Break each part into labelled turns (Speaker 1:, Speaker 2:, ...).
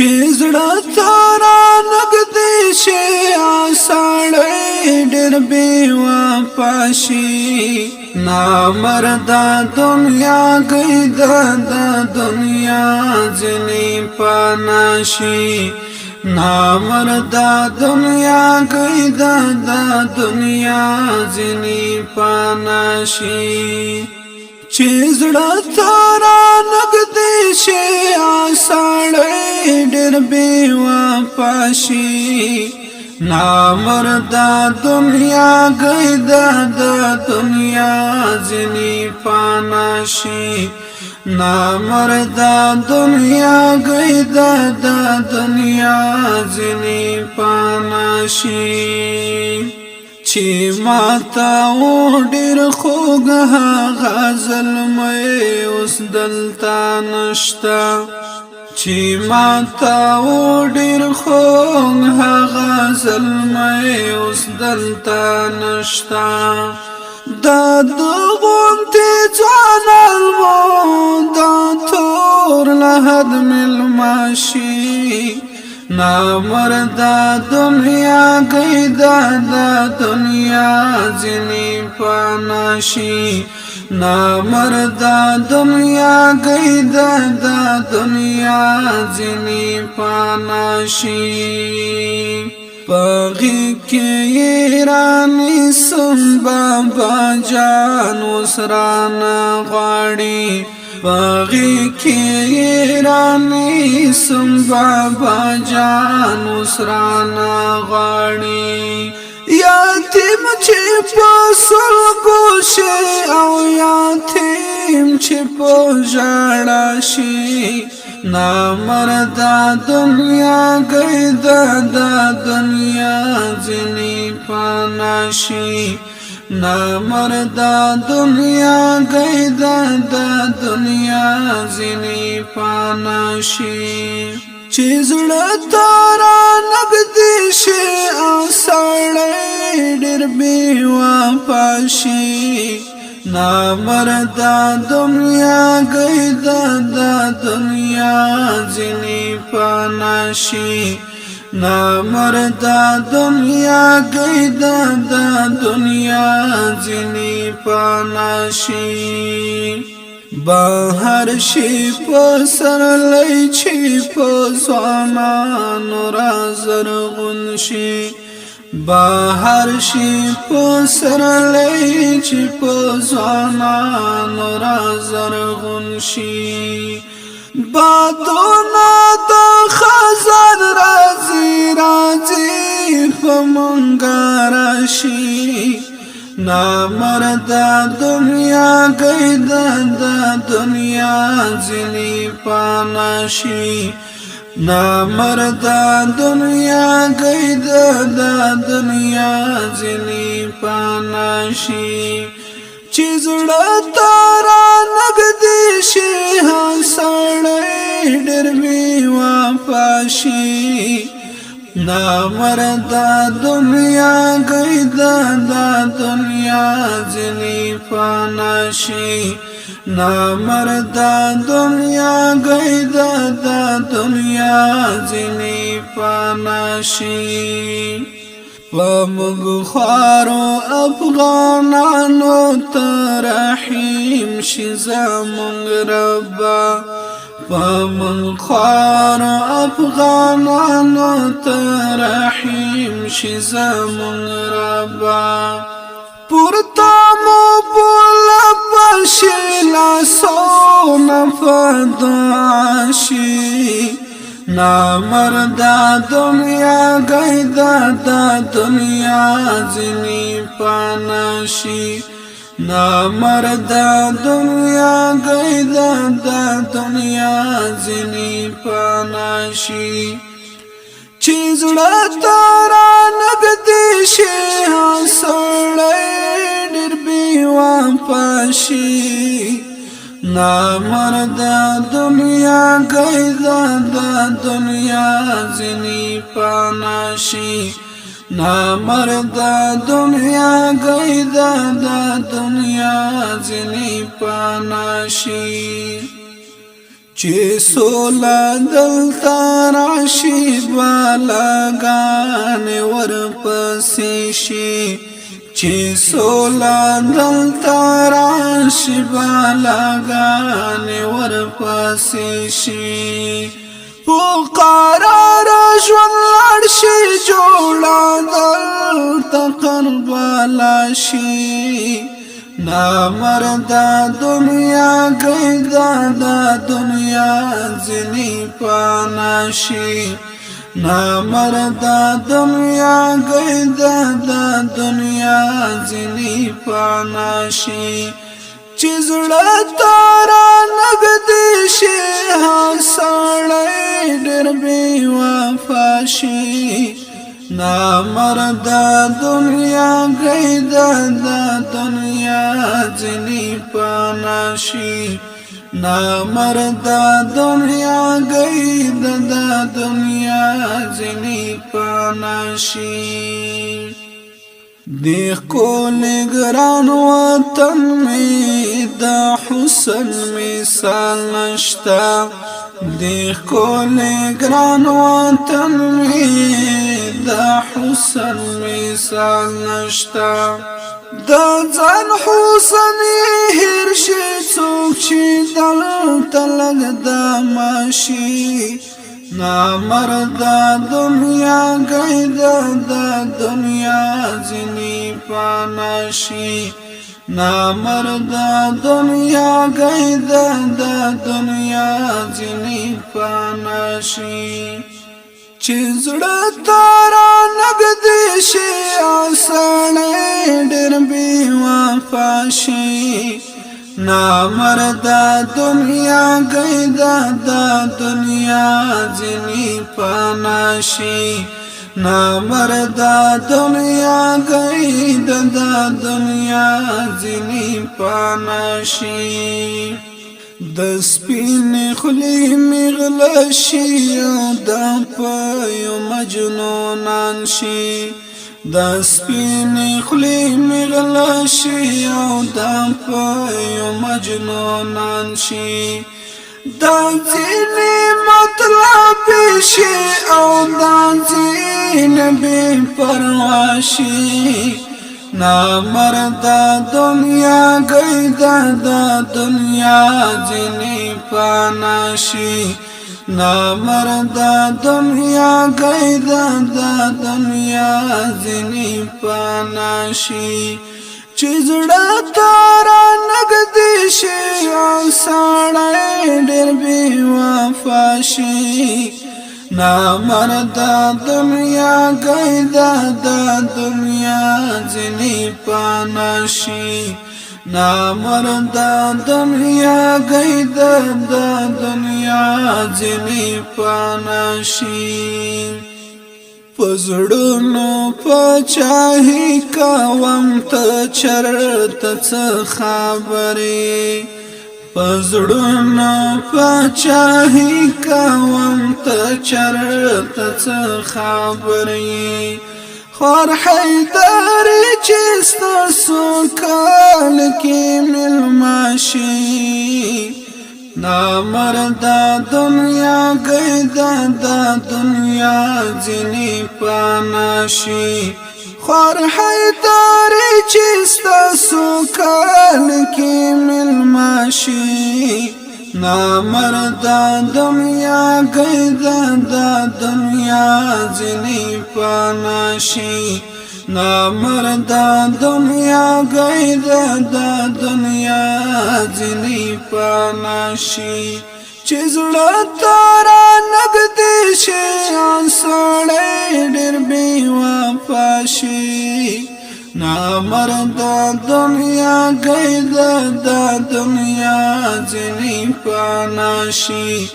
Speaker 1: چې زړه تارا نګدې شي سړی ډېر بې وفا شي نامرده دنیا گئی د دنیا ځینې پانا شي نامرده دنیا گئی د دنیا ځینې پانا شي چې زړه تارا نګدې شي سړی ډېر بې وفا شي نامرده دنیا گئی د دنیا ځینې پانا شي نامرده دنیا گئی د دنیا ځینې پانا شي چې ماته و ډېر خوږ هغه زلمی اوس دلته نشته چې ماته و ډېر خوږ هغه زلمی اوس دلته نشته دا د غونډې ځوان المو دا تور له حد مېلمه شي نامرده دنیا گئی د دنیا ځینې پانا شي نامرده دنیا گئی د دنیا ځینې پانا شي پاغي کې رانی سم بابا جان وسرانا غاړي پاغي کې رانی سم بابا جان وسرانا غاړي یاتیم چې په سلګو شي او یاتیم چې په ژړا شي نامرده دنیا گئی د دنیا ځینې پانا شي نامرده دنیا گئی د دنیا ځینې پانا شي چې زړه تارا نګدې شي سړی ډېر بې وفا شي نامرده دنیا گئی د دنیا ځینې پانا شي نامرده دنیا گئی د دنیا ځینې پانا شي بهر شي په سرلی چې په ځوانانو را زرغون شي بهر شي په سرلی چې په ځوانانو را زرغون شي بادونه د خزان راځي په منګه راشي نامرده دنیا گئی د دنیا ځینې پانا شي نامرده دنیا گئی د دنیا ځینې پانا شي چې زړه تارا نګدې شي سړی ډېر بې وفا شي نامرده دنیا گئی د دنیا ځینې پانا شي نامرده دنیا گئی د دنیا ځینې پانا شي ومغ خوارو افغانانو ترحیم شي زمونږ ربا ومغ خوارو افغانانو ترحیم شي زمونږ ربا پورتا مو بولا پشي لاسونه فدعا شي نامرده دنیا گئی د دنیا ځینې پانا شي نامرده دنیا گئی د دنیا ځینې پانا شي چې زړه تارا نګدې شي سړی ډېر بې وفا شي نامرده دنیا گئی د دنیا ځینې پانا شي نامرده دنیا گئی د دنیا ځینې پانا شي چې سولا دلته شي بالاګانې ورپسې شي چې سولا دلته راشي بالاګانې ورپسې شي په قرار ژوند لاړ شي جوړه دلته کربلا شي نامرده دنیا گیدا دا دنیا ځینې پانا شي نامرده دنیا گیدا دا دنیا ځینې پانا شي چې زړه تارا نږدې شي ها سړی ډېر بې وفا شي نامرده دنیا گیدا دا دنیا ځینې پانا شي نامرده دنیا گیدا دا دنیا ځینې پانا شي دیخ کول گران وطن می دا حسن مثال نشتا دیخ کول گران وطن می دا حسن مثال نشتا دا ځان حسن هر شي څوک چې دلته لږ دماشي نامرده دنیا گیدا دا دنیا ځینې پانا شي نامرده دنیا گیدا دا دنیا ځینې پانا شي چې زړه تارا نږدې شي سړی ډېر بې وفا شي نامرده دنیا گیدا دا دنیا ځینې پانا شي نامرده دنیا گیدا دا دنیا ځینې پانا شي د سپینې خولې مې غله شي او د پایو مجنونان شي د سپینې خولې مې غله شي او د پایو مجنونان شي دا ځینې مطلب شي او دا ځینې بې پروا شي نامرده دنیا گیدا دا دنیا ځینې پانا شي نامرده دنیا گیدا دا دنیا ځینې پانا شي چې زړه تارا نږدې شي سړی ډېر بې وفا شي نامرده دنیا گیدا دا دنیا ځینې پانا شي نامرده دنیا گیدا دا دنیا ځینې پانا شي پزړونو پچاهي کوم ته چرته څه خبرې پزړونو پچاهي کوم ته چرته څه خبرې خور حیدر چې ستاسو کال کې ملما شي نامرده دنیا گیدا دا دنیا ځینې پانا شي خور حیدر چې ستاسو کال کې ملما شي نامرده دنیا گیدا دا دنیا ځینې پانا شي نامرده دنیا گیدا دا دنیا ځینې پانا شي چې زړه تارا نږدې شي سړی ډېر بې وفا شي نامرده دنیا گیدا دا دنیا ځینې پانا شي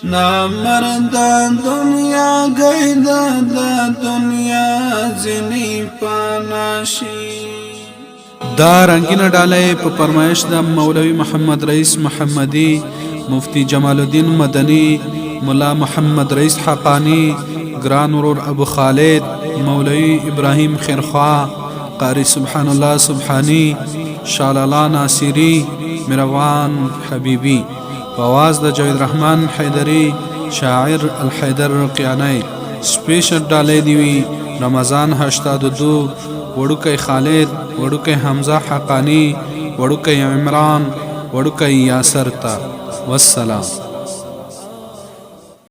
Speaker 1: نامرده دنیا گیدا دا دنیا ځینې پانا شي
Speaker 2: دا رنگینه ډالۍ په فرمایش د مولوي محمد رئیس محمدي مفتی جمال الدین مدنی مولا محمد رئیس حقانی گران ورور ابو خالد مولوی ابراهیم خیرخوا قاری سبحان الله سبحانی شالالا ناصری مروان حبیبی په आवाज د جاوید رحمان حیدری شاعر الحیدر رقیانی سپیشل ډالۍ دی وی رمضان 82 وړوکی خالد وړوکی حمزه حقانی وړوکی عمران وړوکی یاسر تا والسلام.